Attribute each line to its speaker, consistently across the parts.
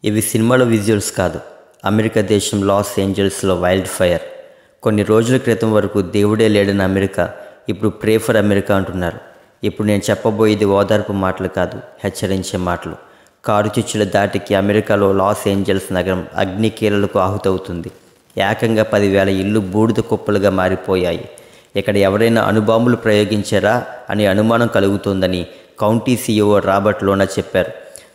Speaker 1: ఇవి సినిమాలో విజువల్స్ కాదు. అమెరికా దేశం లాస్ ఏంజల్స్లో వైల్డ్ ఫైర్. కొన్ని రోజుల క్రితం వరకు దేవుడే లేడని అమెరికా ఇప్పుడు ప్రే ఫర్ అమెరికా అంటున్నారు. ఇప్పుడు నేను చెప్పబోయేది ఓదార్పు మాటలు కాదు, హెచ్చరించే మాటలు. కారు చిచ్చుల దాటికి అమెరికాలో లాస్ ఏంజల్స్ నగరం అగ్నికీలలకు ఆహుతవుతుంది. ఏకంగా 10,000 ఇళ్ళు బూడిద కుప్పలుగా మారిపోయాయి. ఇక్కడ ఎవరైనా అణుబాంబులు ప్రయోగించారా అని అనుమానం కలుగుతోందని కౌంటీ సీఈఓ రాబర్ట్ లోనా చెప్పారు.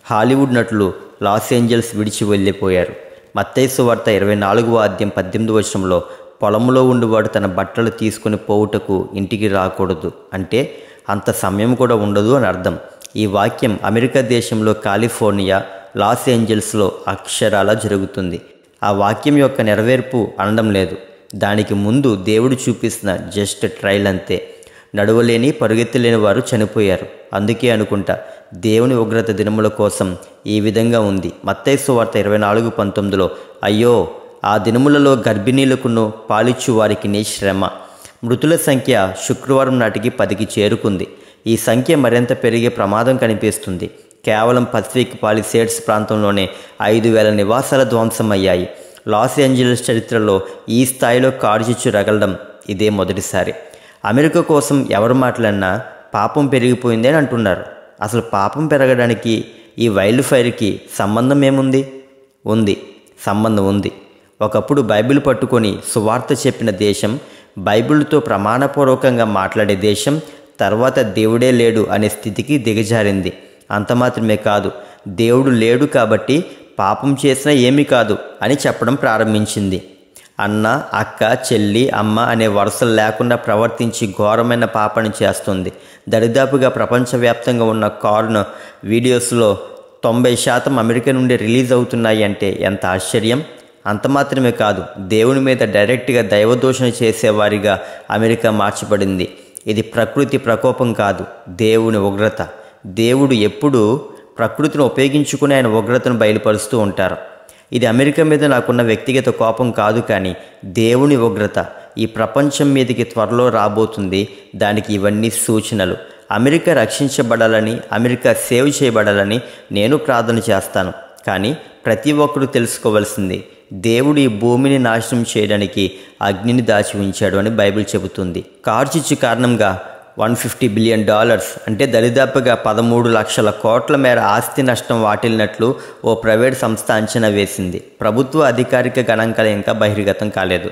Speaker 1: హాలీవుడ్ నటులు లాస్ ఏంజల్స్ విడిచి వెళ్ళిపోయారు. మత్తయి సువార్త 24వ అధ్యాయం 18వ వచనంలో పొలంలో ఉండివాడు తన బట్టలు తీసుకుని పోవుటకు ఇంటికి రాకూడదు అంటే అంత సమయం కూడా ఉండదు అని అర్థం. ఈ వాక్యం అమెరికా దేశంలో కాలిఫోర్నియా లాస్ ఏంజల్స్లో అక్షరాలా జరుగుతుంది. ఆ వాక్యం యొక్క నెరవేర్పు అనడం లేదు. దానికి ముందు దేవుడు చూపిస్తున్న జస్ట్ ట్రైల్ అంతే. నడవలేని పరుగెత్తలేని వారు చనిపోయారు. అందుకే అనుకుంటా దేవుని ఉగ్రత దినముల కోసం ఈ విధంగా ఉంది. మత్తయి సువార్త 24:19లో అయ్యో ఆ దినములలో గర్భిణీలకును పాలిచ్చు వారికి శ్రమ. మృతుల సంఖ్య శుక్రవారం నాటికి 10కి చేరుకుంది. ఈ సంఖ్య మరింత పెరిగే ప్రమాదం కనిపిస్తుంది. కేవలం పసిఫిక్ పాలిసేడ్స్ ప్రాంతంలోనే 5,000 నివాసాల ధ్వంసమయ్యాయి. లాస్ ఏంజల్స్ చరిత్రలో ఈ స్థాయిలో కారుచిచ్చు రగలడం ఇదే మొదటిసారి. అమెరికా కోసం ఎవరు మాట్లాడినా పాపం పెరిగిపోయింది అని అంటున్నారు. అసలు పాపం పెరగడానికి ఈ వైల్డ్ ఫైర్కి సంబంధం ఏముంది? సంబంధం ఉంది. ఒకప్పుడు బైబిల్ పట్టుకొని సువార్త చెప్పిన దేశం, బైబిల్తో ప్రమాణపూర్వకంగా మాట్లాడే దేశం తర్వాత దేవుడే లేడు అనే స్థితికి దిగజారింది. అంత మాత్రమే కాదు, దేవుడు లేడు కాబట్టి పాపం చేసినా ఏమీ కాదు అని చెప్పడం ప్రారంభించింది. అన్న, అక్క, చెల్లి, అమ్మ అనే వరుసలు లేకుండా ప్రవర్తించి ఘోరమైన పాపను చేస్తుంది. దరిదాపుగా ప్రపంచవ్యాప్తంగా ఉన్న కార్న్ వీడియోస్లో 90% అమెరికా నుండి రిలీజ్ అవుతున్నాయి అంటే ఎంత ఆశ్చర్యం! అంత మాత్రమే కాదు, దేవుని మీద డైరెక్ట్గా దైవదూషణ చేసేవారిగా అమెరికా మార్చబడింది. ఇది ప్రకృతి ప్రకోపం కాదు, దేవుని ఉగ్రత. దేవుడు ఎప్పుడూ ప్రకృతిని ఉపయోగించుకుని ఆయన ఉగ్రతను బయలుపరుస్తూ ఉంటారు. ఇది అమెరికా మీద నాకున్న వ్యక్తిగత కోపం కాదు, కానీ దేవుని ఉగ్రత ఈ ప్రపంచం మీదకి త్వరలో రాబోతుంది. దానికి ఇవన్నీ సూచనలు. అమెరికా రక్షించబడాలని, అమెరికా సేవ్ చేయబడాలని నేను ప్రార్థన చేస్తాను. కానీ ప్రతి ఒక్కరూ తెలుసుకోవాల్సింది, దేవుడు ఈ భూమిని నాశనం చేయడానికి అగ్నిని దాచి ఉంచాడు అని బైబిల్ చెబుతుంది. కార్చిచ్చు కారణంగా $150 బిలియన్ అంటే దరిదాపుగా 13 లక్షల కోట్ల మేర ఆస్తి నష్టం వాటిల్లినట్లు ఓ ప్రైవేట్ సంస్థ అంచనా వేసింది. ప్రభుత్వ అధికారిక గణాంకాలు ఇంకా బహిర్గతం కాలేదు.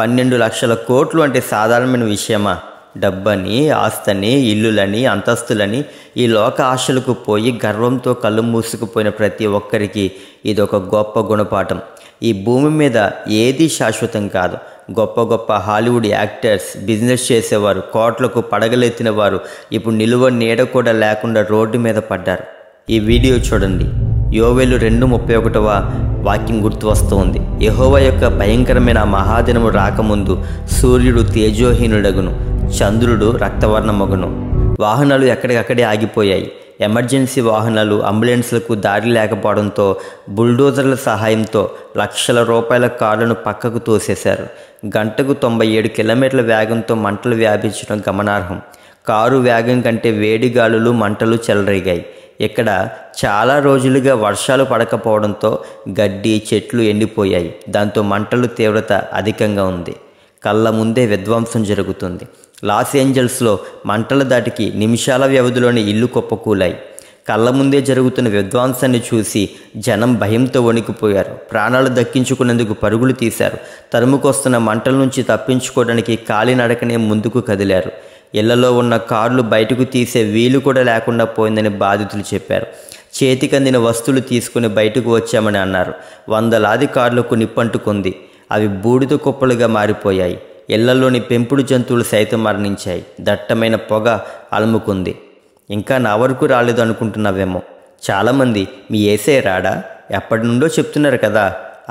Speaker 1: 12 లక్షల కోట్లు అంటే సాధారణమైన విషయమా? డబ్బని, ఆస్తని, ఇల్లులని, అంతస్తులని, ఈ లోక ఆశలకు పోయి గర్వంతో కళ్ళు మూసుకుపోయిన ప్రతి ఒక్కరికి ఇదొక గొప్ప గుణపాఠం. ఈ భూమి మీద ఏదీ శాశ్వతం కాదు. గొప్ప గొప్ప హాలీవుడ్ యాక్టర్స్, బిజినెస్ చేసేవారు, కోట్లకు పడగలెత్తిన వారు ఇప్పుడు నిలువ నీడ కూడా లేకుండా రోడ్డు మీద పడ్డారు. ఈ వీడియో చూడండి. యోవేలు 2:31 వాక్యం గుర్తు వస్తుంది. యెహోవా యొక్క భయంకరమైన మహాదినము రాకముందు సూర్యుడు తేజోహీనుడగును, చంద్రుడు రక్తవర్ణమగును. వాహనాలు ఎక్కడికక్కడే ఆగిపోయాయి. ఎమర్జెన్సీ వాహనాలు, అంబులెన్స్లకు దారి లేకపోవడంతో బుల్డోజర్ల సహాయంతో లక్షల రూపాయల కార్లను పక్కకు తోసేశారు. గంటకు 97 కిలోమీటర్ల వేగంతో మంటలు వ్యాపించడం గమనార్హం. కారు వేగం కంటే వేడి గాలులు, మంటలు చెలరేగాయి. ఇక్కడ చాలా రోజులుగా వర్షాలు పడకపోవడంతో గడ్డి, చెట్లు ఎండిపోయాయి. దాంతో మంటలు తీవ్రత అధికంగా ఉంది. కళ్ళ ముందే విధ్వంసం జరుగుతుంది. లాస్ ఏంజల్స్లో మంటల దాటికి నిమిషాల వ్యవధిలోనే ఇల్లు కుప్పకూలాయి. కళ్ళ ముందే జరుగుతున్న విధ్వంసాన్ని చూసి జనం భయంతో వణికిపోయారు. ప్రాణాలు దక్కించుకునేందుకు పరుగులు తీశారు. తరుముకొస్తున్న మంటల నుంచి తప్పించుకోవడానికి కాలినడకనే ముందుకు కదిలారు. ఇళ్లలో ఉన్న కార్లు బయటకు తీసే వీలు కూడా లేకుండా పోయిందని బాధితులు చెప్పారు. చేతికందిన వస్తువులు తీసుకుని బయటకు వచ్చామని అన్నారు. వందలాది కార్లకు నిప్పంటుకుంది. అవి బూడిద కుప్పలుగా మారిపోయాయి. ఇళ్లలోని పెంపుడు జంతువులు సైతం మరణించాయి. దట్టమైన పొగ అలుముకుంది. ఇంకా నా వరకు రాలేదు అనుకుంటున్నావేమో. చాలామంది మీ యేసయ్య రాడా? ఎప్పటి నుండో చెప్తున్నారు కదా,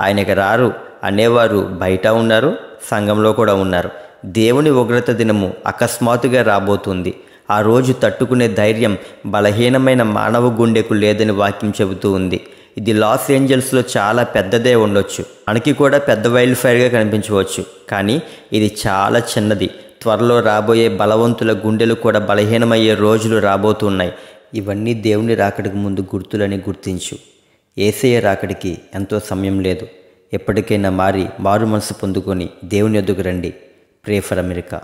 Speaker 1: ఆయనకి రారు అనేవారు బయట ఉన్నారు, సంఘంలో కూడా ఉన్నారు. దేవుని ఉగ్రత దినము అకస్మాత్తుగా రాబోతుంది. ఆ రోజు తట్టుకునే ధైర్యం బలహీనమైన మానవ గుండెకు లేదని వాక్యం చెబుతూ ఉంది. ఇది లాస్ ఏంజల్స్లో చాలా పెద్దదే ఉండొచ్చు, మనకి కూడా పెద్ద వైల్డ్ ఫైర్గా కనిపించవచ్చు. కానీ ఇది చాలా చిన్నది. త్వరలో రాబోయే బలవంతుల గుండెలు కూడా బలహీనమయ్యే రోజులు రాబోతున్నాయి. ఇవన్నీ దేవుని రాకడకు ముందు గుర్తులని గుర్తించు. యేసయ్య రాకడికి ఎంతో సమయం లేదు. ఎప్పటికైనా మారు మనసు పొందుకొని దేవుని యొద్దకు రండి. Pray for America.